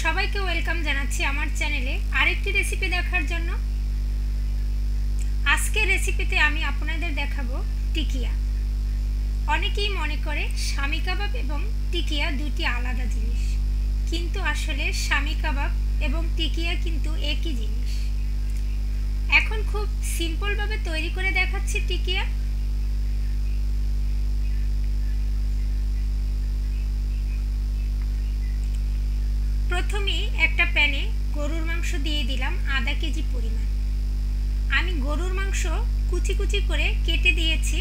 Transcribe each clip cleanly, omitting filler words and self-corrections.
সবাইকে ওয়েলকাম জানাচ্ছি আমার চ্যানেলে আরেকটি রেসিপি দেখার জন্য। আজকের রেসিপিতে আমি আপনাদের দেখাবো টিকিয়া। অনেকেই মনে করে শামি কাবাব এবং টিকিয়া দুটি আলাদা জিনিস, কিন্তু আসলে শামি কাবাব এবং টিকিয়া কিন্তু একই জিনিস। এখন খুব সিম্পলভাবে তৈরি করে দেখাচ্ছি টিকিয়া। প্রথমেই একটা প্যানে গরুর মাংস দিয়ে দিলাম আধা কেজি পরিমাণ। আমি গরুর মাংস কুচি কুচি করে কেটে দিয়েছি,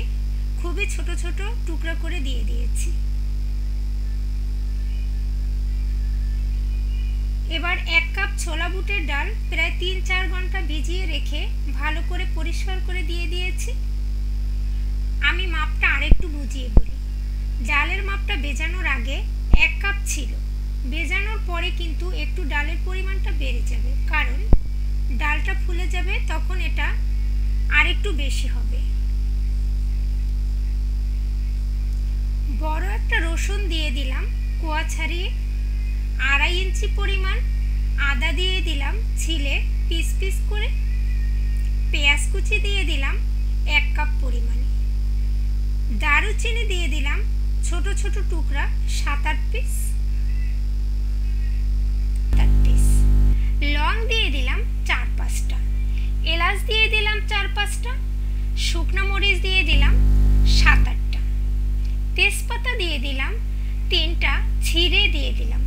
খুবই ছোট ছোট টুকরা করে দিয়ে দিয়েছি। এবার 1 কাপ ছোলা বুটের ডাল প্রায় 3-4 ঘন্টা ভিজিয়ে রেখে ভালো করে পরিষ্কার করে দিয়ে দিয়েছি। আমি মাপটা আরেকটু বুঝিয়ে বলি। ডালের মাপটা ভেজানোর আগে 1 কাপ ছিল, ভেজানোর পরে কিন্তু একটু ডালের পরিমাণটা বেড়ে যাবে, কারণ ডালটা ফুলে যাবে, তখন এটা আরেকটু বেশি হবে। বড় একটা রসুন দিয়ে দিলাম কোয়া ছাড়িয়ে, 2.5 ইঞ্চি পরিমাণ আদা দিয়ে দিলাম ছিলে পিস পিস করে, পেঁয়াজ কুচি দিয়ে দিলাম 1 কাপ পরিমাণে, দারুচিনি দিয়ে দিলাম ছোট ছোট টুকরা 7-8 পিস, লং দিয়ে দিলাম 4-5টা, এলাচ দিয়ে দিলাম 4-5টা, শুকনো মরিচ দিয়ে দিলাম 7-8টা, তেজপাতা দিয়ে দিলাম 3টা ছিঁড়ে দিয়ে দিলাম,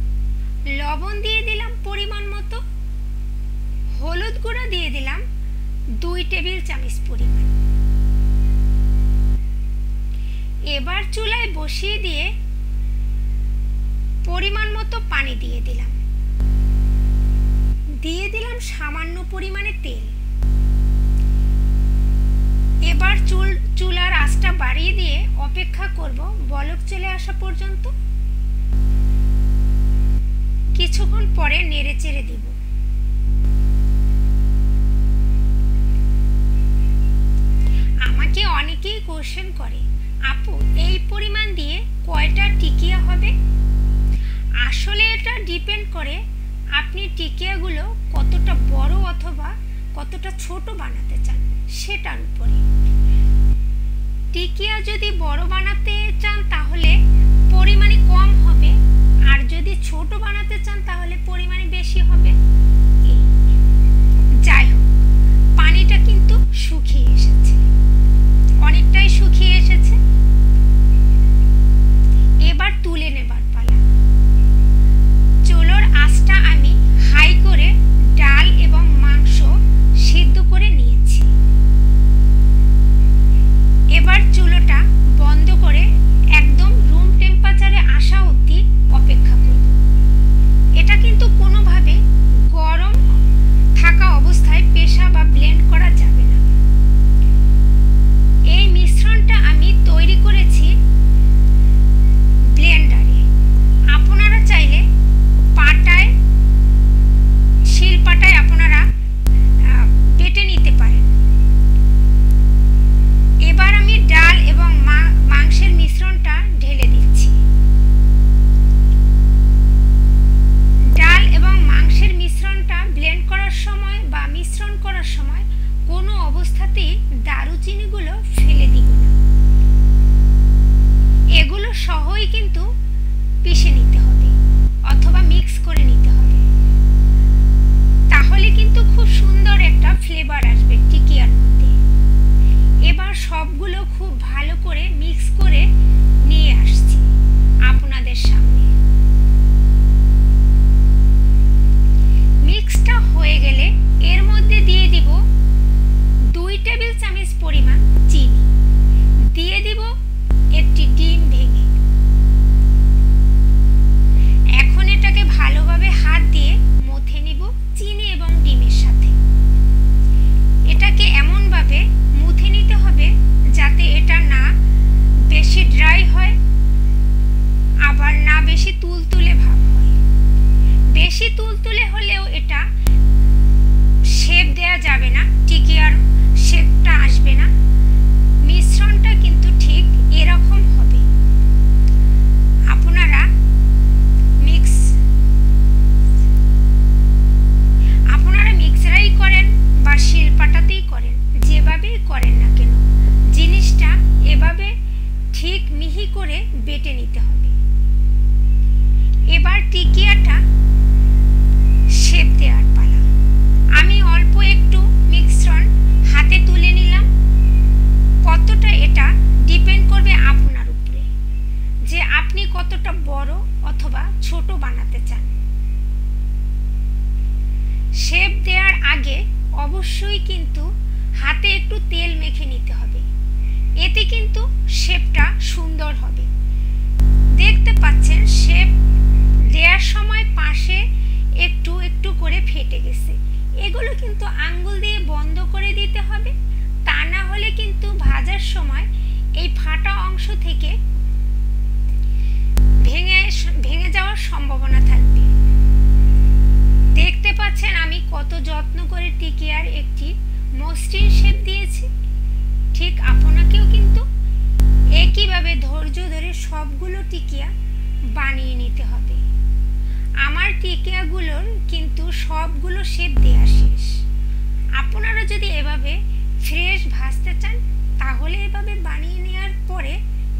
লবণ দিয়ে দিলাম পরিমাণ মতো, হলুদ গুঁড়া দিয়ে দিলাম 2 টেবিল চামচ পরিমাণ। এবার চুলায় বসিয়ে দিয়ে পরিমাণ মতো পানি দিয়ে দিলাম, দিয়ে দিলাম সামান্য পরিমাণে তেল। এবার চুলার আঁচটা বাড়িয়ে দিয়ে অপেক্ষা করব বলক চলে আসা পর্যন্ত। কিছুক্ষণ পরে নেড়ে চেড়ে দিব। আমাকে অনেকেই কোশ্চেন করে, আপু এই পরিমাণ দিয়ে কয়টা টিকিয়া হবে? আসলে এটা ডিপেন্ড করে আপনি টিকিয়াগুলো কতটা বড় অথবা কতটা ছোট বানাতে চান সেটার উপরে। টিকিয়া যদি বড় বানাতে চান তাহলে পরিমাণে কম হবে, আর যদি ছোট বানাতে চান তাহলে পরিমাণে বেশি হবে। যাই হোক, পানিটা কিন্তু শুকিয়ে এসেছে, অনেকটাই শুকিয়ে এসেছে। এবার তুলে নেবার পালা। চুলোর আঁচটা আমি হাই করে ডাল এবং মাংস সিদ্ধ করে নিয়েছি। এবার চুলোটা বন্ধ করে একদম রুম টেম্পারেচারে আসা অবধি অপেক্ষা করব। এটা কিন্তু কোনোভাবে গরম থাকা অবস্থায় পেশা বা ব্লেন্ড করা যাবে না। এই মিশ্রণটা আমি তৈরি করেছি ব্লেন্ডারে। আপনারা চাইলে পাটায়, শিলপাটায় আপনারা বেটে নিতে পারেন। এবার আমি ডাল এবং মাংসের মিশ্রণটা ঢেলে দিচ্ছি। ডাল এবং মাংসের মিশ্রণটা ব্লেন্ড করার সময় বা মিশ্রণ করার সময় কোনো অবস্থাতেই দারুচিনিগুলো ফেলে দিব না, এগুলো সহই কিন্তু পিষে নিতে হবে অথবা মিক্স করে নিতে হবে, তাহলে কিন্তু খুব সুন্দর একটা ফ্লেভার আসবে টিকিয়ার মধ্যে। এবার সবগুলো খুব ভালো করে মিক্স করে নিয়ে আসছি আপনাদের সামনে। মিক্সটা হয়ে গেলে এর মধ্যে দিয়ে দিব 2 টেবিল চামচ পরিমাণ চিনি, দিয়ে দিব একটি ডিম ভেঙে। এখন এটাকে ভালোভাবে হাত দিয়ে মথে নিব চিনি এবং ডিমের সাথে। এটাকে এমনভাবে মুথে নিতে হবে যাতে এটা না বেশি ড্রাই হয়, আবার না বেশি তুলতুলে ভাব হয়। বেশি তুলতুলে হলেও এটা শেপ দেয়া যাবে না, টিকিয়ার শেপটা আসবে না। মিশ্রণটা কিন্তু ঠিক এরকম হবে। আপনারা টিকিয়াটা শেপ দেওয়ার পালা। আমি অল্প একটু মিশ্রণ হাতে তুলে নিলাম। কতটা এটা ডিপেন্ড করবে আপনার উপরে, যে আপনি কতটা বড় অথবা ছোট বানাতে চান। শেপ দেওয়ার আগে অবশ্যই কিন্তু হাতে একটু তেল মেখে নিতে হবে, এতে কিন্তু শেপটা সুন্দর হবে। দেখতে পাচ্ছেন শেপ দেওয়ার সময় পাশে একটু একটু করে ফেটে গেছে, এগুলো কিন্তু আঙ্গুল দিয়ে বন্ধ করে দিতে হবে, তা না হলে কিন্তু ভাজার সময় এই ফাটা অংশ থেকে ভেঙে যাওয়ার সম্ভাবনা থাকবে। দেখতে পাচ্ছেন আমি কত যত্ন করে টিকিয়ার একটি মসৃণ শেপ দিয়েছি। ঠিক আপনাকেও কিন্তু একইভাবে ধৈর্য ধরে সবগুলো টিকিয়া বানিয়ে নিতে হবে। আমার টিকিয়াগুলোর কিন্তু সবগুলো শেপ দেওয়া শেষ। আপনারা যদি এভাবে ফ্রেশ ভাজতে চান তাহলে এভাবে বানিয়ে নেওয়ার পরে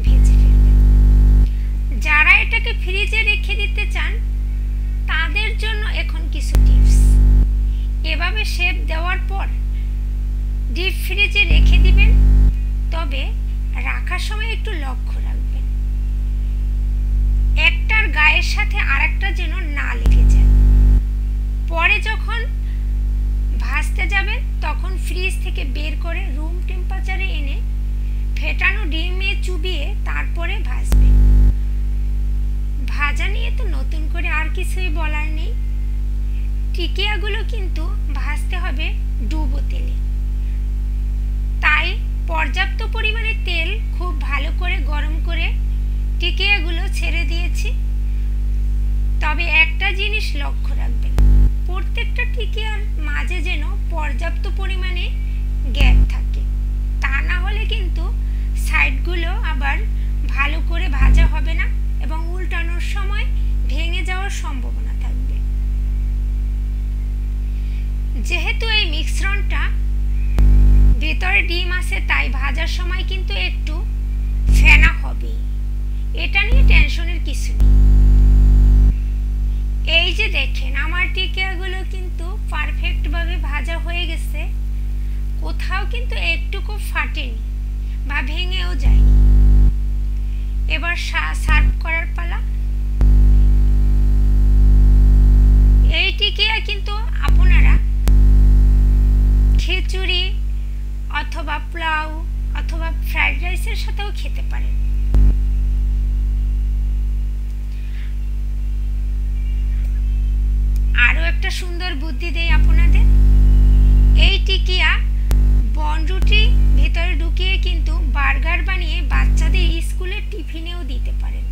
ভেজে ফেলবেন। যারা এটাকে ফ্রিজে রেখে দিতে চান তাদের জন্য এখন কিছু টিপস। এভাবে শেপ দেওয়ার পর ডিপ ফ্রিজে রেখে দিবেন, তবে রাখার সময় একটু লক্ষ্য রাখবেন একটার গায়ের সাথে আরেকটা যেন না লেগে যায়। পরে যখন ভাজতে যাবেন তখন ফ্রিজ থেকে বের করে রুম টেম্পারেচারে এনে ফেটানো ডিমে চুবিয়ে তারপরে ভাজবেন। ভাজা নিয়ে তো নতুন করে আর কিছুই বলার নেই। টিকিয়াগুলো কিন্তু ভাজতে হবে ডুবো তেলে, তাই পর্যাপ্ত পরিমাণে তেল খুব ভালো করে গরম করে টিকিয়াগুলো ছেড়ে দিয়েছি। তবে একটা জিনিস লক্ষ্য রাখবেন, প্রত্যেকটা টিকিয়ার মাঝে যেন পর্যাপ্ত পরিমাণে গ্যাপ থাকে, তা না হলে কিন্তু সাইডগুলো আবার ভালো করে ভাজা হবে না এবং উল্টানোর সময় ভেঙে যাওয়ার সম্ভাবনা থাকবে। যেহেতু এই মিশ্রণটা ভেতরে ডিম আছে তাই ভাজার সময় কিন্তু একটু ফেনা হবে, এটা নিয়ে টেনশনের কিছু নেই। এই যে দেখেন আমার টিকিয়াগুলো কিন্তু পারফেক্টভাবে ভাজা হয়ে গেছে, কোথাও কিন্তু একটুকু ফাটেনি বা ভেঙেও যায়নি। এবার সার্ভ করার পালা। এই টিকিয়া কিন্তু আপনারা খিচুড়ি অথবা পোলাও অথবা ফ্রাইড রাইসের সাথেও খেতে পারেন। আরও একটা সুন্দর বুদ্ধি দেই আপনাদের, এই টিকিয়া বনরুটি ভেতরে ঢুকিয়ে কিন্তু বার্গার বানিয়ে বাচ্চাদের স্কুলের টিফিনেও দিতে পারেন।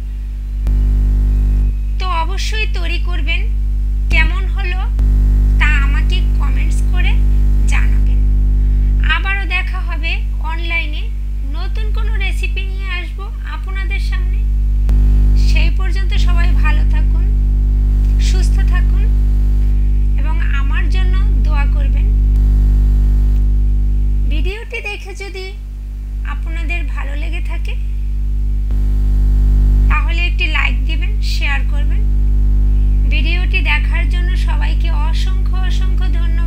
তো অবশ্যই তৈরি করবেন, কেমন হলো তা আমাকে কমেন্টস করে জানাবেন। আবারও দেখা হবে অনলাইনে নতুন কোনো রেসিপি নিয়ে আসবো আপনাদের সামনে। সেই পর্যন্ত সবাই ভালো থাকুন, সুস্থ থাকুন এবং আমার জন্য দোয়া করবেন। ভিডিওটি দেখে যদি আপনাদের ভালো লেগে থাকে তাহলে একটি লাইক দিবেন, শেয়ার করবেন। ভিডিওটি দেখার জন্য সবাইকে অসংখ্য অসংখ্য ধন্যবাদ।